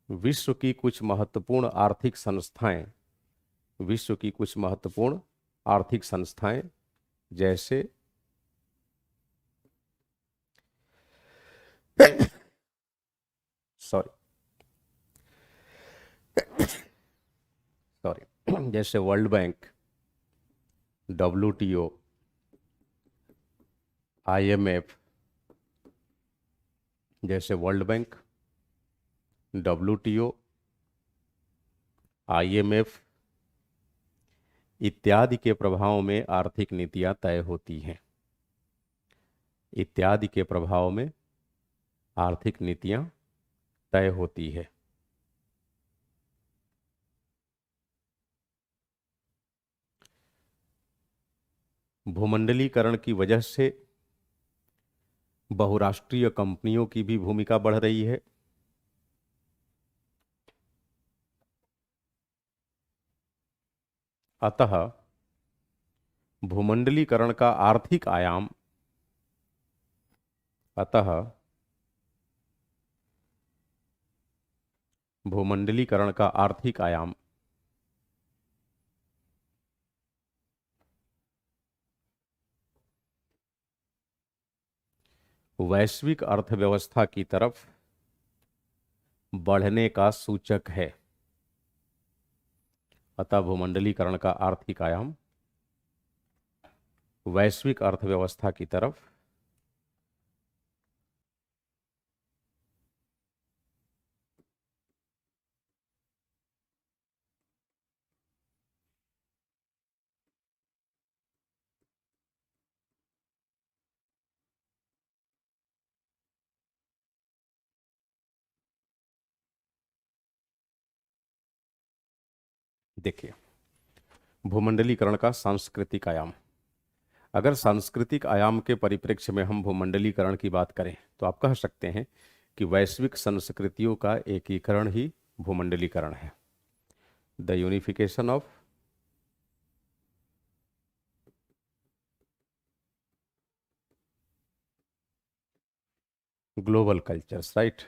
विश्व की कुछ महत्वपूर्ण आर्थिक संस्थाएं जैसे जैसे वर्ल्ड बैंक, WTO, IMF, जैसे वर्ल्ड बैंक, WTO, IMF इत्यादि के प्रभाव में आर्थिक नीतियां तय होती हैं। इत्यादि के प्रभाव में आर्थिक नीतियां तय होती है। भूमंडलीकरण की वजह से बहुराष्ट्रीय कंपनियों की भी भूमिका बढ़ रही है। अतः भूमंडलीकरण का आर्थिक आयाम वैश्विक अर्थव्यवस्था की तरफ बढ़ने का सूचक है। अतः भूमंडलीकरण का आर्थिक आयाम वैश्विक अर्थव्यवस्था की तरफ देखिए, भूमंडलीकरण का सांस्कृतिक आयाम। अगर सांस्कृतिक आयाम के परिप्रेक्ष्य में हम भूमंडलीकरण की बात करें तो आप कह सकते हैं कि वैश्विक संस्कृतियों का एकीकरण ही भूमंडलीकरण है। The unification of global cultures, right.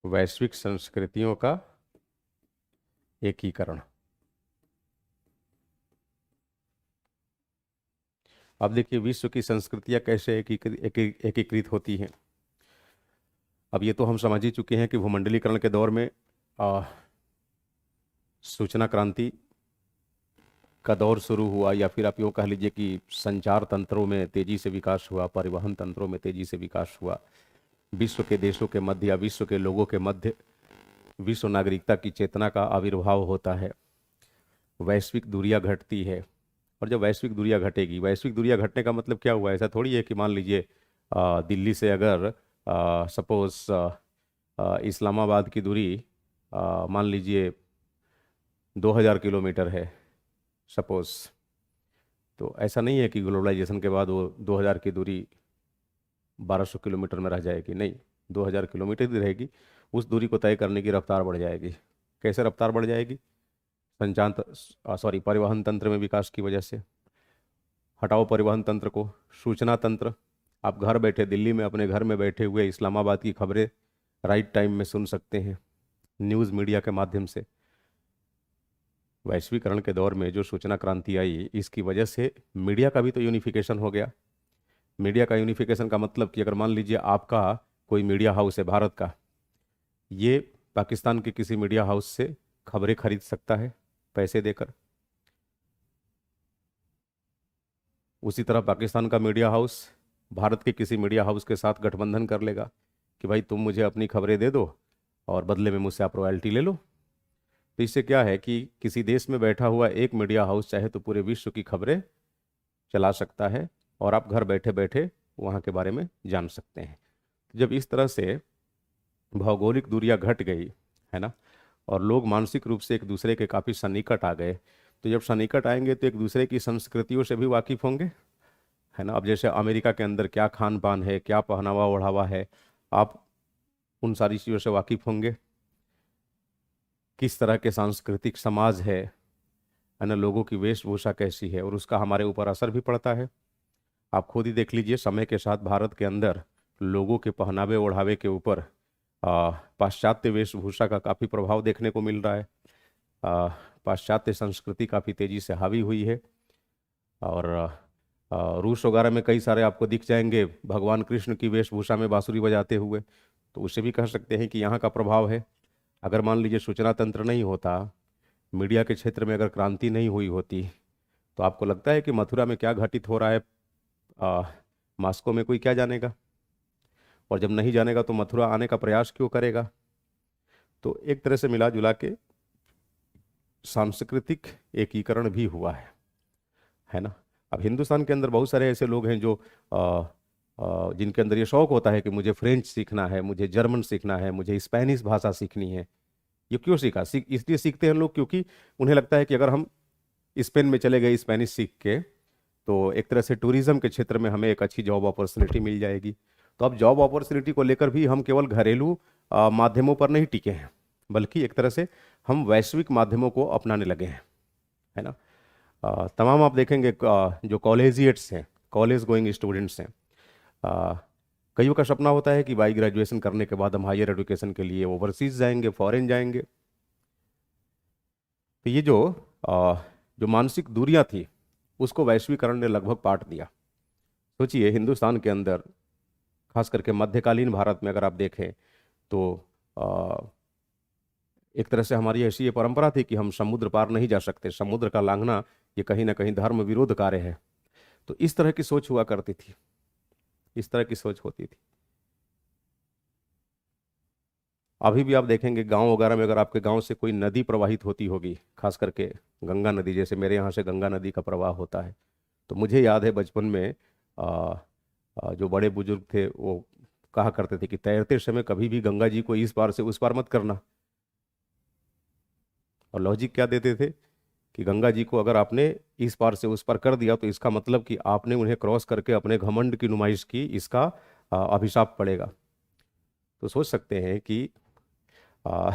वैश्विक संस्कृतियों का एकीकरण। अब देखिए, विश्व की संस्कृतियां कैसे एकीकृत होती हैं। अब ये तो हम समझ ही चुके हैं कि भूमंडलीकरण के दौर में सूचना क्रांति का दौर शुरू हुआ, या फिर आप यूँ कह लीजिए कि संचार तंत्रों में तेजी से विकास हुआ, परिवहन तंत्रों में तेजी से विकास हुआ। विश्व के देशों के मध्य या विश्व के लोगों के मध्य विश्व नागरिकता की चेतना का आविर्भाव होता है। वैश्विक दूरियां घटती है, और जब वैश्विक दूरियां घटेगी, वैश्विक दूरियां घटने का मतलब क्या हुआ? ऐसा थोड़ी है कि मान लीजिए दिल्ली से अगर सपोज इस्लामाबाद की दूरी मान लीजिए 2000 किलोमीटर है सपोज, तो ऐसा नहीं है कि ग्लोबलाइजेशन के बाद वो 2000 की दूरी 1200 किलोमीटर में रह जाएगी। नहीं, 2000 किलोमीटर ही रहेगी। उस दूरी को तय करने की रफ्तार बढ़ जाएगी। कैसे रफ्तार बढ़ जाएगी? परिवहन तंत्र में विकास की वजह से। हटाओ परिवहन तंत्र को, सूचना तंत्र। आप घर बैठे दिल्ली में अपने घर में बैठे हुए इस्लामाबाद की खबरें राइट टाइम में सुन सकते हैं न्यूज़ मीडिया के माध्यम से। वैश्वीकरण के दौर में जो सूचना क्रांति आई, इसकी वजह से मीडिया का भी तो यूनिफिकेशन हो गया। मीडिया का यूनिफिकेशन का मतलब कि अगर मान लीजिए आपका कोई मीडिया हाउस है भारत का, ये पाकिस्तान के किसी मीडिया हाउस से खबरें खरीद सकता है पैसे देकर। उसी तरह पाकिस्तान का मीडिया हाउस भारत के किसी मीडिया हाउस के साथ गठबंधन कर लेगा कि भाई तुम मुझे अपनी खबरें दे दो और बदले में मुझसे आप रॉयल्टी ले लो। तो इससे क्या है कि किसी देश में बैठा हुआ एक मीडिया हाउस चाहे तो पूरे विश्व की खबरें चला सकता है और आप घर बैठे बैठे वहाँ के बारे में जान सकते हैं। जब इस तरह से भौगोलिक दूरियां घट गई, है ना, और लोग मानसिक रूप से एक दूसरे के काफ़ी सन्निकट आ गए, तो जब सन्निकट आएंगे तो एक दूसरे की संस्कृतियों से भी वाकिफ़ होंगे, है ना। अब जैसे अमेरिका के अंदर क्या खान पान है, क्या पहनावा ओढ़ावा है, आप उन सारी चीज़ों से वाकिफ़ होंगे। किस तरह के सांस्कृतिक समाज है ना, लोगों की वेशभूषा कैसी है, और उसका हमारे ऊपर असर भी पड़ता है। आप खुद ही देख लीजिए, समय के साथ भारत के अंदर लोगों के पहनावे ओढ़ावे के ऊपर पाश्चात्य वेशभूषा का काफ़ी प्रभाव देखने को मिल रहा है। पाश्चात्य संस्कृति काफ़ी तेज़ी से हावी हुई है। और रूस वगैरह में कई सारे आपको दिख जाएंगे भगवान कृष्ण की वेशभूषा में बांसुरी बजाते हुए, तो उसे भी कह सकते हैं कि यहाँ का प्रभाव है। अगर मान लीजिए सूचना तंत्र नहीं होता, मीडिया के क्षेत्र में अगर क्रांति नहीं हुई होती, तो आपको लगता है कि मथुरा में क्या घटित हो रहा है मास्को में कोई क्या जानेगा, और जब नहीं जानेगा तो मथुरा आने का प्रयास क्यों करेगा। तो एक तरह से मिला जुला के सांस्कृतिक एकीकरण भी हुआ है ना। अब हिंदुस्तान के अंदर बहुत सारे ऐसे लोग हैं जो जिनके अंदर ये शौक होता है कि मुझे फ्रेंच सीखना है, मुझे जर्मन सीखना है, मुझे स्पेनिश भाषा सीखनी है। ये क्यों इसलिए सीखते हैं लोग क्योंकि उन्हें लगता है कि अगर हम स्पेन में चले गए स्पेनिश सीख के, तो एक तरह से टूरिज्म के क्षेत्र में हमें एक अच्छी जॉब अपॉर्चुनिटी मिल जाएगी। तो अब जॉब अपॉर्चुनिटी को लेकर भी हम केवल घरेलू माध्यमों पर नहीं टिके हैं, बल्कि एक तरह से हम वैश्विक माध्यमों को अपनाने लगे हैं, है ना। तमाम आप देखेंगे जो कॉलेजिएट्स हैं, कॉलेज गोइंग स्टूडेंट्स हैं, कईयों का सपना होता है कि भाई ग्रेजुएशन करने के बाद हम हायर एजुकेशन के लिए ओवरसीज जाएंगे, फॉरेन जाएंगे। तो ये जो मानसिक दूरियां थी, उसको वैश्वीकरण ने लगभग पाट दिया। सोचिए, हिंदुस्तान के अंदर खास करके मध्यकालीन भारत में अगर आप देखें तो एक तरह से हमारी ऐसी ये परंपरा थी कि हम समुद्र पार नहीं जा सकते, समुद्र का लांघना ये कहीं ना कहीं धर्म विरोध कार्य है। तो इस तरह की सोच हुआ करती थी, इस तरह की सोच होती थी। अभी भी आप देखेंगे गांव वगैरह में, अगर आपके गांव से कोई नदी प्रवाहित होती होगी, खास करके गंगा नदी, जैसे मेरे यहाँ से गंगा नदी का प्रवाह होता है, तो मुझे याद है बचपन में जो बड़े बुजुर्ग थे वो कहा करते थे कि तैरते समय कभी भी गंगा जी को इस पार से उस पार मत करना। और लॉजिक क्या देते थे कि गंगा जी को अगर आपने इस पार से उस पार कर दिया तो इसका मतलब कि आपने उन्हें क्रॉस करके अपने घमंड की नुमाइश की, इसका अभिशाप पड़ेगा। तो सोच सकते हैं कि आ,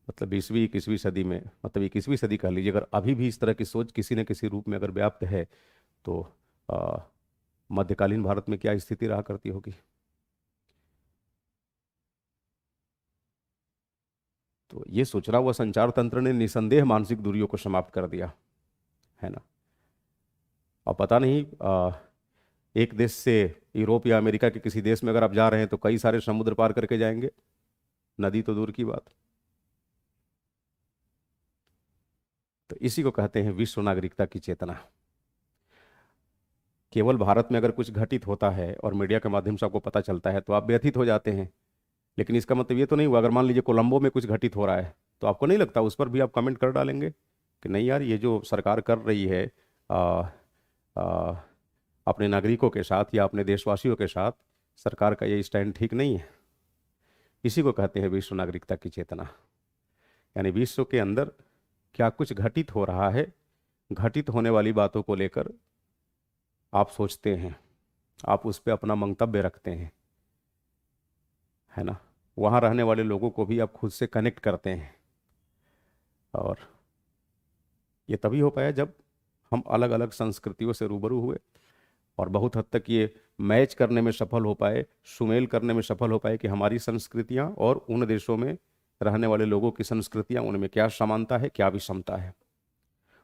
मतलब 20वीं 21वीं सदी में, मतलब 21वीं सदी कह लीजिए, अगर अभी भी इस तरह की सोच किसी न किसी रूप में अगर व्याप्त है, तो मध्यकालीन भारत में क्या स्थिति रहा करती होगी। तो ये सोच रहा हुआ संचार तंत्र ने निसंदेह मानसिक दूरियों को समाप्त कर दिया, है ना। और पता नहीं एक देश से यूरोप या अमेरिका के किसी देश में अगर आप जा रहे हैं तो कई सारे समुद्र पार करके जाएंगे, नदी तो दूर की बात। तो इसी को कहते हैं विश्व नागरिकता की चेतना। केवल भारत में अगर कुछ घटित होता है और मीडिया के माध्यम से आपको पता चलता है तो आप व्यथित हो जाते हैं, लेकिन इसका मतलब ये तो नहीं हुआ अगर मान लीजिए कोलंबो में कुछ घटित हो रहा है तो आपको नहीं लगता उस पर भी आप कमेंट कर डालेंगे कि नहीं यार, ये जो सरकार कर रही है आ, आ, अपने नागरिकों के साथ या अपने देशवासियों के साथ, सरकार का ये स्टैंड ठीक नहीं है। इसी को कहते हैं विश्व नागरिकता की चेतना। यानी विश्व के अंदर क्या कुछ घटित हो रहा है, घटित होने वाली बातों को लेकर आप सोचते हैं, आप उस पर अपना मंतव्य रखते हैं, है ना। वहाँ रहने वाले लोगों को भी आप खुद से कनेक्ट करते हैं। और ये तभी हो पाया जब हम अलग अलग संस्कृतियों से रूबरू हुए और बहुत हद तक ये मैच करने में सफल हो पाए, सुमेल करने में सफल हो पाए कि हमारी संस्कृतियाँ और उन देशों में रहने वाले लोगों की संस्कृतियाँ, उनमें क्या समानता है, क्या विषमता है।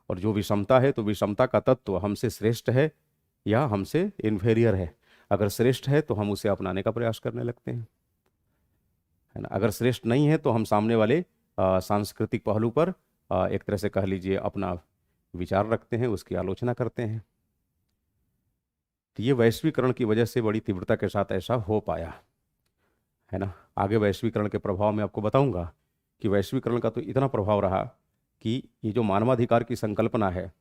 और जो विषमता है तो विषमता का तत्व हमसे श्रेष्ठ है या हमसे इन्फेरियर है। अगर श्रेष्ठ है तो हम उसे अपनाने का प्रयास करने लगते हैं, है ना। अगर श्रेष्ठ नहीं है तो हम सामने वाले सांस्कृतिक पहलू पर एक तरह से कह लीजिए अपना विचार रखते हैं, उसकी आलोचना करते हैं। तो ये वैश्वीकरण की वजह से बड़ी तीव्रता के साथ ऐसा हो पाया, है ना। आगे वैश्वीकरण के प्रभाव में आपको बताऊंगा कि वैश्वीकरण का तो इतना प्रभाव रहा कि ये जो मानवाधिकार की संकल्पना है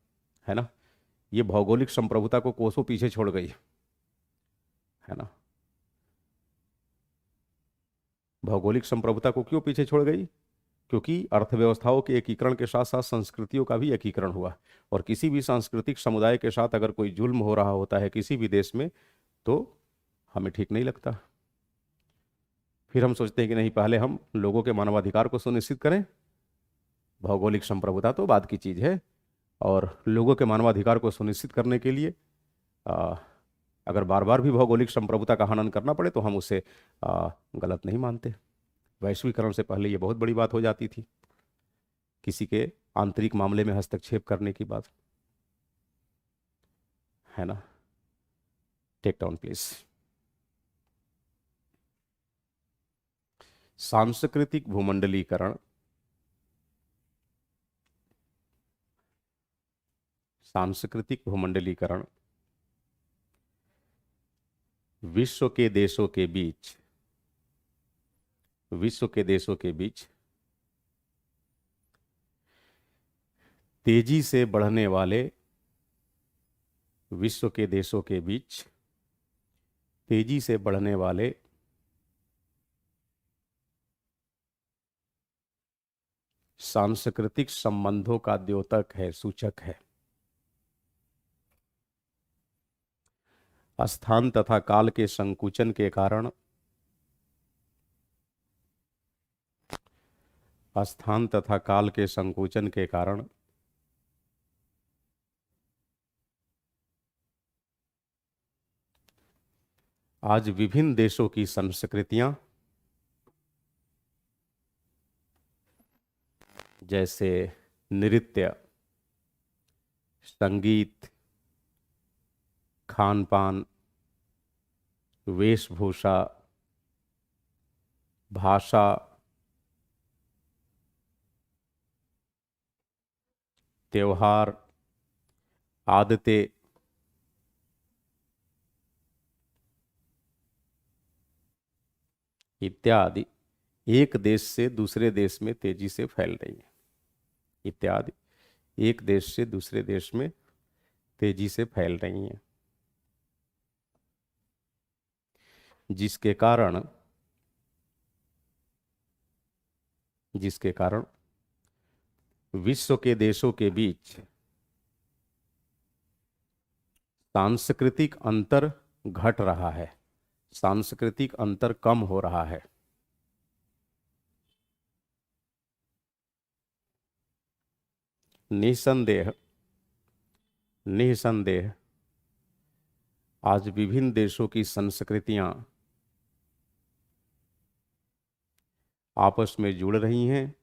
ना, ये भौगोलिक संप्रभुता को कोसों पीछे छोड़ गई, है ना। भौगोलिक संप्रभुता को क्यों पीछे छोड़ गई? क्योंकि अर्थव्यवस्थाओं के एकीकरण के साथ साथ संस्कृतियों का भी एकीकरण हुआ। और किसी भी सांस्कृतिक समुदाय के साथ अगर कोई जुल्म हो रहा होता है किसी भी देश में, तो हमें ठीक नहीं लगता। फिर हम सोचते हैं कि नहीं, पहले हम लोगों के मानवाधिकार को सुनिश्चित करें, भौगोलिक संप्रभुता तो बाद की चीज़ है। और लोगों के मानवाधिकार को सुनिश्चित करने के लिए आ, अगर बार बार भी भौगोलिक संप्रभुता का हनन करना पड़े तो हम उसे गलत नहीं मानते। वैश्वीकरण से पहले ये बहुत बड़ी बात हो जाती थी, किसी के आंतरिक मामले में हस्तक्षेप करने की बात, है ना। Take down please. सांस्कृतिक भूमंडलीकरण, सांस्कृतिक भूमंडलीकरण विश्व के देशों के बीच, विश्व के देशों के बीच तेजी से बढ़ने वाले, विश्व के देशों के बीच तेजी से बढ़ने वाले सांस्कृतिक संबंधों का द्योतक है, सूचक है। स्थान तथा काल के संकुचन के कारण, स्थान तथा काल के संकुचन के कारण आज विभिन्न देशों की संस्कृतियां, जैसे नृत्य, संगीत, खान पान, वेशभूषा, भाषा, त्योहार, आदतें, इत्यादि एक देश से दूसरे देश में तेजी से फैल रही है। इत्यादि एक देश से दूसरे देश में तेजी से फैल रही हैं, जिसके कारण विश्व के देशों के बीच सांस्कृतिक अंतर घट रहा है, सांस्कृतिक अंतर कम हो रहा है। निसंदेह निसंदेह आज विभिन्न देशों की संस्कृतियां आपस में जुड़ रही हैं,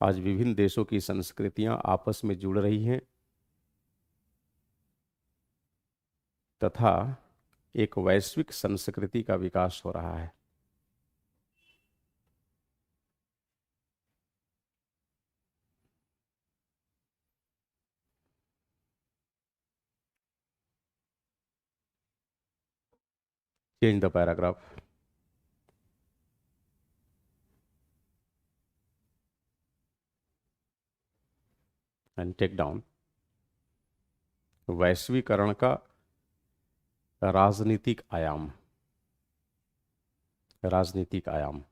आज विभिन्न देशों की संस्कृतियां आपस में जुड़ रही हैं तथा एक वैश्विक संस्कृति का विकास हो रहा है। Change the paragraph and take down। वैश्वीकरण का राजनीतिक आयाम, राजनीतिक आयाम।